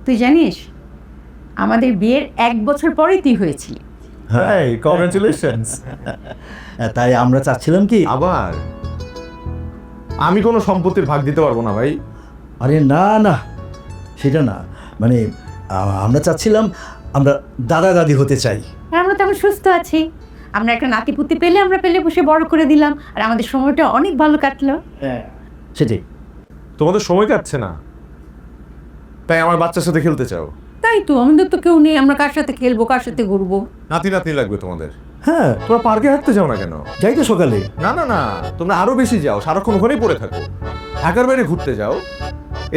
তুই জানিস আমাদের বিয়ের 1 বছর পরেই তুই হয়েছিলি। High, congratulations. তাই আমরা চাচ্ছিলাম কি, আবার আমি কোনো সম্পত্তির ভাগ দিতে পারবো না ভাই। আরে না না, সেটা না, মানে আমরা চাচ্ছিলাম আমরা দাদা দাদি হতে চাই। আর আমরা তেমন সুস্থ আছি, আমরা একটা নাতিপুতি পেলে আমরা পেলে বসে বড় করে দিলাম, আর আমাদের সময়টা অনেক ভালো কাটলো। হ্যাঁ সেটাই। তোমাদের সময় কাটছে না, তাই আমার বাচ্চার সাথে খেলতে চাও? তাই তো, আমাদের তো কেউ নেই, আমরা কার সাথে খেলবো, কার সাথে ঘুরবো? নাতি নাতনি লাগবে তোমাদের। হ্যাঁ তোমরা পার্কে হাঁটতে যাও না কেন? যাই তো সকালে। না না না, তোমরা আরো বেশি যাও, সারাক্ষণ ওখানেই পড়ে থাকো। ঢাকার বাইরে ঘুরতে যাও,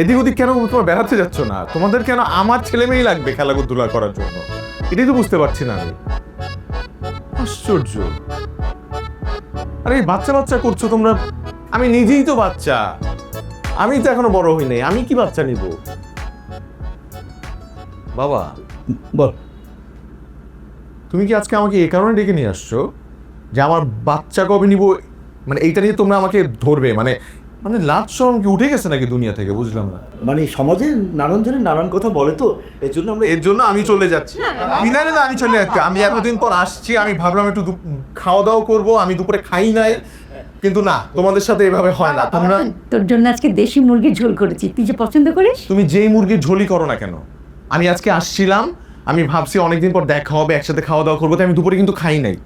এদিক ওদিক কেন তোমরা বেড়াতে যাচ্ছ না? তোমাদের কেন আমার ছেলে মেয়েই লাগবে খেলাধুলা করার জন্য? এটাই তো বুঝতে পারছি না আমি। আশ্চর্য। আরে বাচ্চা বাচ্চা করছো তোমরা, আমি নিজেই তো বাচ্চা, আমি তো এখনো বড় হই নাই, আমি কি বাচ্চা নিব? বাবা, বল। তুমি কি আজকে আমাকে এই কারণে ডেকে নিয়ে আসছো যে আমার বাচ্চা কবে নিব, মানে এইটা নিয়ে তোমরা আমাকে ধরবে? মানে মানে লাজ শরম কি উঠে গেছে নাকি দুনিয়া থেকে? বুঝলাম না। মানে সমাজে নানান জনের নানান কথা বলে, তো এই জন্য আমরা এর জন্য আমি চলে যাচ্ছি। না না না, আমি চলে যাচ্ছি। আমি এতদিন পর আসছি, আমি ভাবলাম একটু খাওয়া দাওয়া করবো, আমি দুপুরে খাই নাই, কিন্তু না, তোমাদের সাথে এভাবে হয় না। তোমরা, তোর জন্য আজকে দেশি মুরগির ঝোল করেছি, তুই যে পছন্দ করিস। তুমি যেই মুরগির ঝোলই করো না কেন, আমি আজকে আসছিলাম, আমি ভাবছি অনেকদিন পর দেখা হবে, একসাথে খাওয়া দাওয়া করবো, তাই আমি দুপুরে কিন্তু খাই নাই।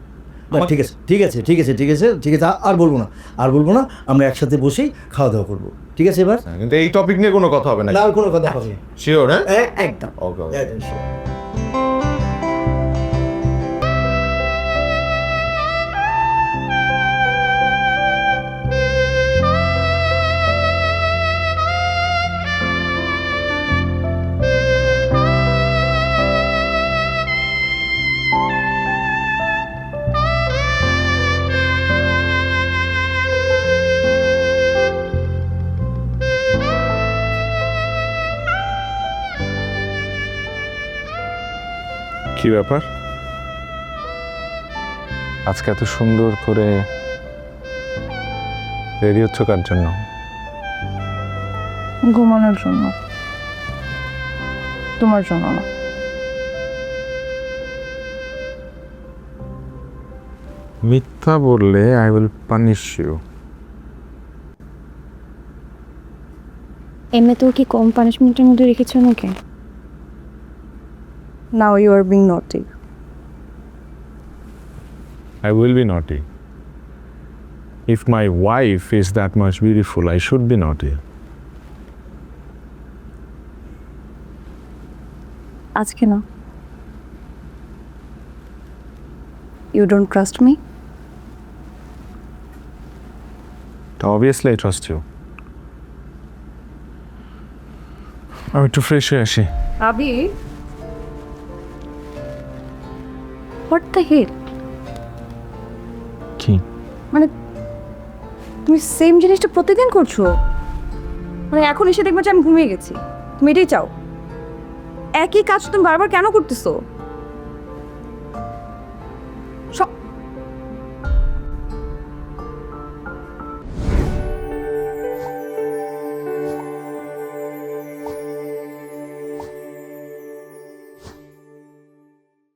না, ঠিক আছে ঠিক আছে ঠিক আছে ঠিক আছে ঠিক আছে, আর বলবো না, আর বলবো না, আমরা একসাথে বসেই খাওয়া দাওয়া করবো, ঠিক আছে? এবার কিন্তু এই টপিক নিয়ে কোনো কথা হবে না। না, আর কোনো কথা হবে? শিওর? হ্যাঁ, একদম। ওকে। কি ব্যাপার আজকে এত সুন্দর করে রেডি হচ্ছ কার জন্য? ঘুমানোর জন্য, তোমার জন্য না। মিথ্যা বললে আই উইল পানিশ ইউ। এমনিতেও কি কম পানিশমেন্টের মধ্যে রেখেছো নাকি? নাও ইউ আর বিং নটি। I will be naughty. If my wife is that much beautiful, I should be naughty. আজকে না। You don't trust me? Obviously, I trust you. আমি একটু ফ্রেশ হয়ে আসি। আবি, হোয়াট দ্য হেল? কি মানে তুমি সেম জিনিসটা প্রতিদিন করছো? মানে এখন এসে দেখবে যে আমি ঘুমিয়ে গেছি, তুমি এটাই চাও? একই কাজ তুমি বারবার কেন করতেছো?